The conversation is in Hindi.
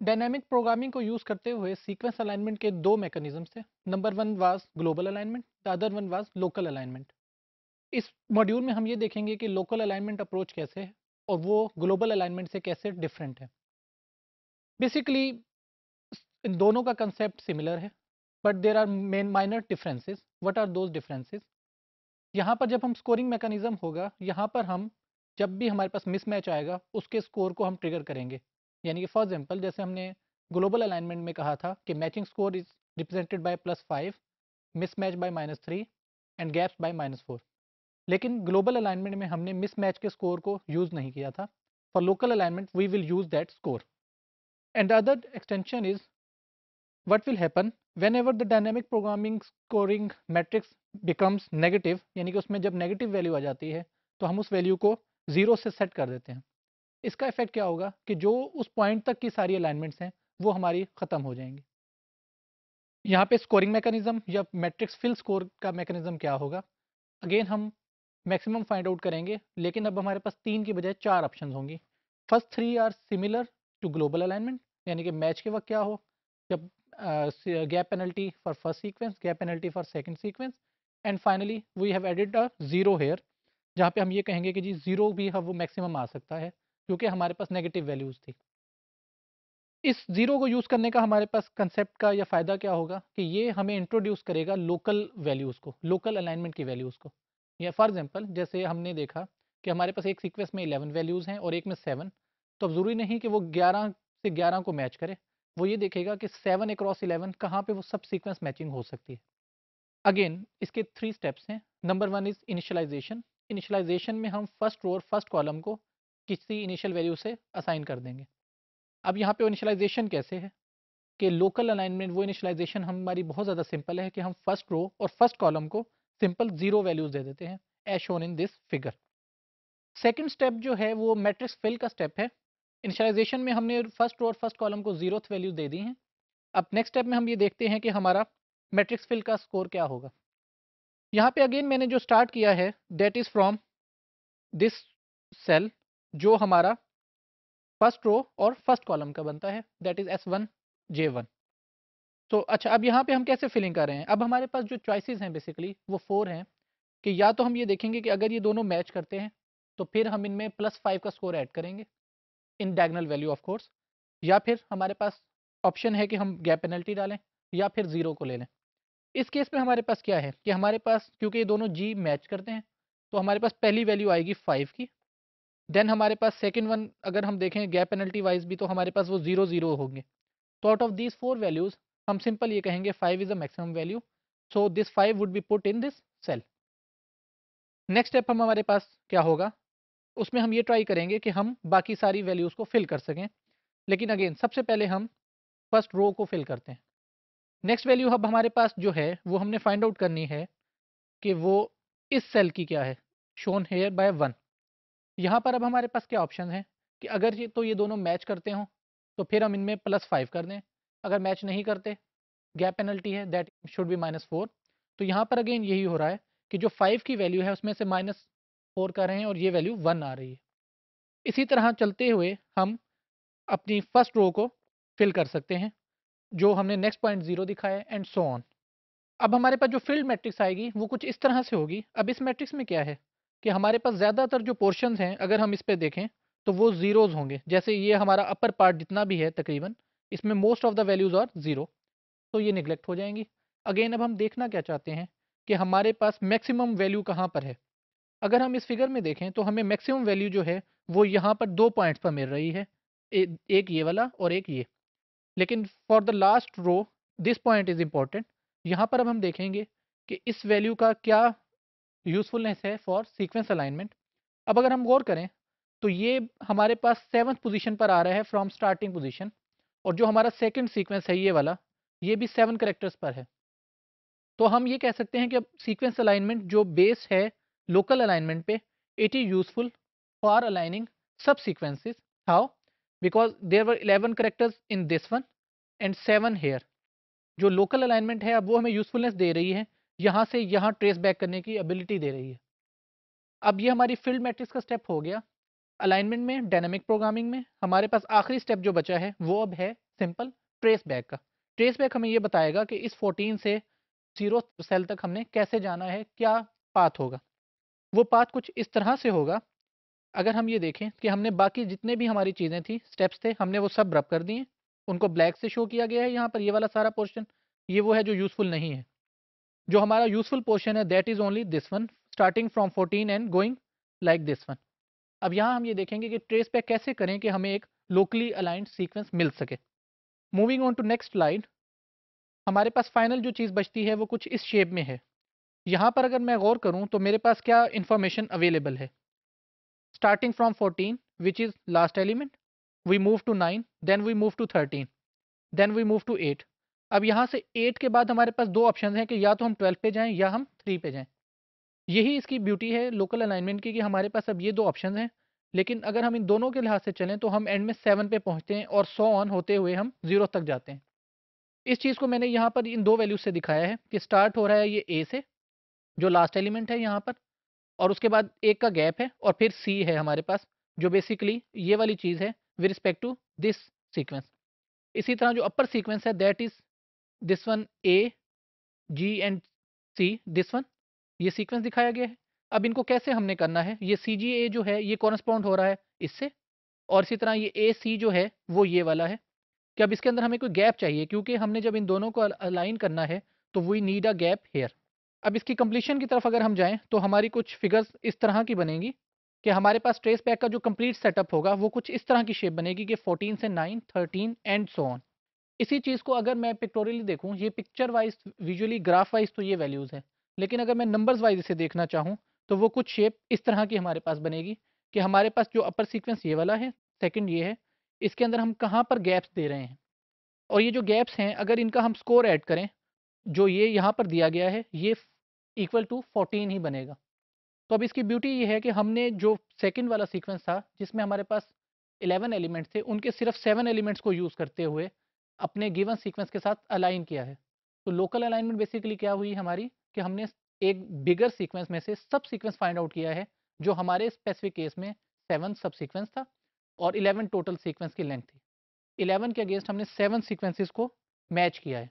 डायनामिक प्रोग्रामिंग को यूज़ करते हुए सीक्वेंस अलाइनमेंट के दो मैकेनिज्म्स थे। Number one was global alignment, the other one was local alignment. इस मॉड्यूल में हम ये देखेंगे कि लोकल अलाइनमेंट अप्रोच कैसे है और वो ग्लोबल अलाइनमेंट से कैसे डिफरेंट है। बेसिकली इन दोनों का कंसेप्ट सिमिलर है, but there are main minor differences. What are those differences? यहाँ पर जब हम स्कोरिंग मैकेनिज्म होगा, यहाँ पर हम जब भी हमारे पास मिसमैच आएगा उसके स्कोर को हम ट्रिगर करेंगे। यानी कि फॉर एग्जांपल जैसे हमने ग्लोबल अलाइनमेंट में कहा था कि matching score is represented by +5, mismatch by -3 and gaps by -4। लेकिन ग्लोबल अलाइनमेंट में हमने मिसमैच के स्कोर को यूज़ नहीं किया था। For local alignment we will use that score. And the other extension is what will happen whenever the dynamic programming scoring matrix becomes negative, यानी कि उसमें जब नेगेटिव वैल्यू आ जाती है तो हम उस वैल्यू को जीरो से सेट कर देते हैं। इसका इफेक्ट क्या होगा कि जो उस पॉइंट तक की सारी अलाइनमेंट्स हैं वो हमारी खत्म हो जाएंगी। यहाँ पे स्कोरिंग मैकेनिज्म या मैट्रिक्स फिल स्कोर का मैकेनिज्म क्या होगा? अगेन हम मैक्सिमम फाइंड आउट करेंगे, लेकिन अब हमारे पास तीन की बजाय चार ऑप्शन होंगी। First three are similar to global alignment, यानी कि मैच के वक्त क्या हो जब gap penalty for first sequence, gap penalty for second sequence, and finally we have added a zero here, जहाँ पे हम ये कहेंगे कि जी जीरो भी है वो मैक्सिमम आ सकता है क्योंकि हमारे पास नेगेटिव वैल्यूज थी। इस जीरो को यूज़ करने का हमारे पास कंसेप्ट का या फ़ायदा क्या होगा कि ये हमें इंट्रोड्यूस करेगा लोकल वैल्यूज़ को, लोकल अलाइनमेंट की वैल्यूज़ को। या फॉर एग्जांपल जैसे हमने देखा कि हमारे पास एक सीक्वेंस में 11 वैल्यूज़ हैं और एक में 7, तो अब ज़रूरी नहीं कि वो 11 से 11 को मैच करे। वो ये देखेगा कि 7 अक्रॉस 11 कहाँ पे वो सब सीक्वेंस मैचिंग हो सकती है। अगेन इसके 3 स्टेप्स हैं। Number 1 is initialisation. इनिशियलाइज़ेशन में हम फर्स्ट रो और फर्स्ट कॉलम को किसी इनिशियल वैल्यू से असाइन कर देंगे। अब यहाँ पे इनिशियलाइज़ेशन कैसे है कि लोकल अलाइनमेंट वो इनिशियलाइज़ेशन हमारी बहुत ज़्यादा सिंपल है कि हम फर्स्ट रो और फर्स्ट कॉलम को सिंपल ज़ीरो वैल्यूज़ दे देते हैं, as shown in this figure. Second step जो है वो मैट्रिक्स फिल का स्टेप है। इनिशियलाइज़ेशन में हमने फर्स्ट रो और फर्स्ट कॉलम को ज़ीरोथ वैल्यू दे दी हैं। अब नेक्स्ट स्टेप में हम ये देखते हैं कि हमारा मैट्रिक्स फिल का स्कोर क्या होगा। यहाँ पे अगेन मैंने जो स्टार्ट किया है that is from this cell, जो हमारा फर्स्ट रो और फर्स्ट कॉलम का बनता है, दैट इज़ S1 J1। तो अच्छा, अब यहाँ पे हम कैसे फिलिंग कर रहे हैं? अब हमारे पास जो चॉइसेस हैं बेसिकली वो 4 हैं कि या तो हम ये देखेंगे कि अगर ये दोनों मैच करते हैं तो फिर हम इनमें +5 का स्कोर ऐड करेंगे इन डायगोनल वैल्यू ऑफ कोर्स, या फिर हमारे पास ऑप्शन है कि हम गैप पेनल्टी डालें या फिर ज़ीरो को ले लें। इस केस में हमारे पास क्या है कि हमारे पास क्योंकि ये दोनों जी मैच करते हैं तो हमारे पास पहली वैल्यू आएगी 5 की। देन हमारे पास सेकंड वन अगर हम देखें गैप पेनल्टी वाइज भी तो हमारे पास वो 0 0 होंगे। तो आउट ऑफ दीज 4 वैल्यूज हम सिंपल ये कहेंगे 5 is a maximum value, so this 5 would be put in this cell. Next step हम हमारे पास क्या होगा, उसमें हम ये ट्राई करेंगे कि हम बाकी सारी वैल्यूज को फिल कर सकें। लेकिन अगेन सबसे पहले हम फर्स्ट रो को फिल करते हैं। नेक्स्ट वैल्यू अब हमारे पास जो है वो हमने फाइंड आउट करनी है कि वो इस सेल की क्या है, शोन हेयर बाय 1। यहाँ पर अब हमारे पास क्या ऑप्शन है कि अगर ये दोनों मैच करते हों तो फिर हम इनमें +5 कर दें। अगर मैच नहीं करते, गैप पेनल्टी है दैट शुड बी -4। तो यहाँ पर अगेन यही हो रहा है कि जो 5 की वैल्यू है उसमें से -4 कर रहे हैं और ये वैल्यू 1 आ रही है। इसी तरह चलते हुए हम अपनी फर्स्ट रो को फिल कर सकते हैं जो हमने नेक्स्ट पॉइंट 0 दिखाया है, एंड सो ऑन। अब हमारे पास जो फील्ड मैट्रिक्स आएगी वो कुछ इस तरह से होगी। अब इस मैट्रिक्स में क्या है कि हमारे पास ज़्यादातर जो पोर्शंस हैं अगर हम इस पे देखें तो वो ज़ीरोज़ होंगे। जैसे ये हमारा अपर पार्ट जितना भी है तकरीबन, इसमें most of the values are zero, तो ये निगलेक्ट हो जाएंगी। अगेन अब हम देखना क्या चाहते हैं कि हमारे पास मैक्सिमम वैल्यू कहाँ पर है। अगर हम इस फिगर में देखें तो हमें मैक्सिमम वैल्यू जो है वो यहाँ पर 2 पॉइंट्स पर मिल रही है। एक ये वाला और एक ये। लेकिन for the last row this point is important. यहाँ पर अब हम देखेंगे कि इस वैल्यू का क्या यूज़फुलनेस है फॉर सीक्वेंस अलाइनमेंट। अब अगर हम गौर करें तो ये हमारे पास 7th पोजीशन पर आ रहा है फ्रॉम स्टार्टिंग पोजीशन, और जो हमारा सेकंड सीक्वेंस है ये वाला, ये भी 7 कैरेक्टर्स पर है। तो हम ये कह सकते हैं कि अब सीक्वेंस अलाइनमेंट जो बेस है लोकल अलाइनमेंट पे, it is useful for aligning subsequences. How? Because there were 11 characters in this one and 7 here. जो लोकल अलाइनमेंट है अब वो हमें यूज़फुलनेस दे रही है, यहाँ से यहाँ ट्रेस बैक करने की एबिलिटी दे रही है। अब ये हमारी फील्ड मैट्रिक्स का स्टेप हो गया। अलाइनमेंट में डायनामिक प्रोग्रामिंग में हमारे पास आखिरी स्टेप जो बचा है वो अब है सिंपल ट्रेस बैक का। ट्रेस बैक हमें ये बताएगा कि इस 14 से 0 सेल तक हमने कैसे जाना है, क्या पाथ होगा। वो पाथ कुछ इस तरह से होगा। अगर हम ये देखें कि हमने बाकी जितने भी हमारी चीज़ें थी, स्टेप्स थे, हमने वो सब रब कर दिए। उनको ब्लैक से शो किया गया है यहाँ पर, ये वाला सारा पोर्शन। ये वो है जो यूज़फुल नहीं है। जो हमारा यूज़फुल पोर्शन है that is only this one, starting from 14 and going like this one. अब यहाँ हम ये देखेंगे कि ट्रेस बैक कैसे करें कि हमें एक लोकली अलाइंड सीक्वेंस मिल सके। Moving on to next slide, हमारे पास फाइनल जो चीज़ बचती है वो कुछ इस शेप में है। यहाँ पर अगर मैं गौर करूँ तो मेरे पास क्या इन्फॉर्मेशन अवेलेबल है। Starting from 14, which is last element, we move to 9, then we move to 13, then we move to 8. अब यहाँ से 8 के बाद हमारे पास दो ऑप्शन हैं कि या तो हम 12 पे जाएं या हम 3 पे जाएं। यही इसकी ब्यूटी है लोकल अलाइनमेंट की कि हमारे पास अब ये दो ऑप्शन हैं। लेकिन अगर हम इन दोनों के लिहाज से चलें तो हम एंड में 7 पे पहुंचते हैं और सो ऑन होते हुए हम 0 तक जाते हैं। इस चीज़ को मैंने यहाँ पर इन दो वैल्यूज से दिखाया है कि स्टार्ट हो रहा है ये ए से, जो लास्ट एलिमेंट है यहाँ पर, और उसके बाद एक का गैप है और फिर सी है हमारे पास, जो बेसिकली ये वाली चीज़ है with respect to this sequence. इसी तरह जो अपर सीक्वेंस है that is this one, A G and C, this one, ये सीक्वेंस दिखाया गया है। अब इनको कैसे हमने करना है, ये सी जी ए जो है ये कॉरस्पॉन्ड हो रहा है इससे, और इसी तरह ये ए सी जो है वो ये वाला है। कि अब इसके अंदर हमें कोई गैप चाहिए, क्योंकि हमने जब इन दोनों को अलाइन करना है तो we need a gap here. अब इसकी कंप्लीशन की तरफ अगर हम जाएं तो हमारी कुछ फिगर्स इस तरह की बनेंगी कि हमारे पास ट्रेस बैक का जो कंप्लीट सेटअप होगा वो कुछ इस तरह की शेप बनेगी कि 14 से 9, 13 एंड सो ऑन। इसी चीज़ को अगर मैं पिक्टोरियली देखूं, ये picture wise visually graph wise तो ये वैल्यूज़ हैं, लेकिन अगर मैं नंबर्स वाइज इसे देखना चाहूँ तो वो कुछ शेप इस तरह की हमारे पास बनेगी कि हमारे पास जो अपर सीक्वेंस ये वाला है, सेकंड ये है, इसके अंदर हम कहाँ पर गैप्स दे रहे हैं, और ये जो गैप्स हैं अगर इनका हम स्कोर ऐड करें, जो ये यहाँ पर दिया गया है ये इक्वल टू 14 ही बनेगा। तो अब इसकी ब्यूटी ये है कि हमने जो सेकंड वाला सीक्वेंस था जिसमें हमारे पास 11 एलिमेंट्स थे, उनके सिर्फ 7 एलिमेंट्स को यूज़ करते हुए अपने गिवन सीक्वेंस के साथ अलाइन किया है। तो लोकल अलाइनमेंट बेसिकली क्या हुई हमारी कि हमने एक बिगर सीक्वेंस में से सब सीक्वेंस फाइंड आउट किया है, जो हमारे स्पेसिफिक केस में 7 सब सीक्वेंस था और 11 टोटल सीक्वेंस की लेंथ थी। 11 के अगेंस्ट हमने 7 सीक्वेंसेस को मैच किया है।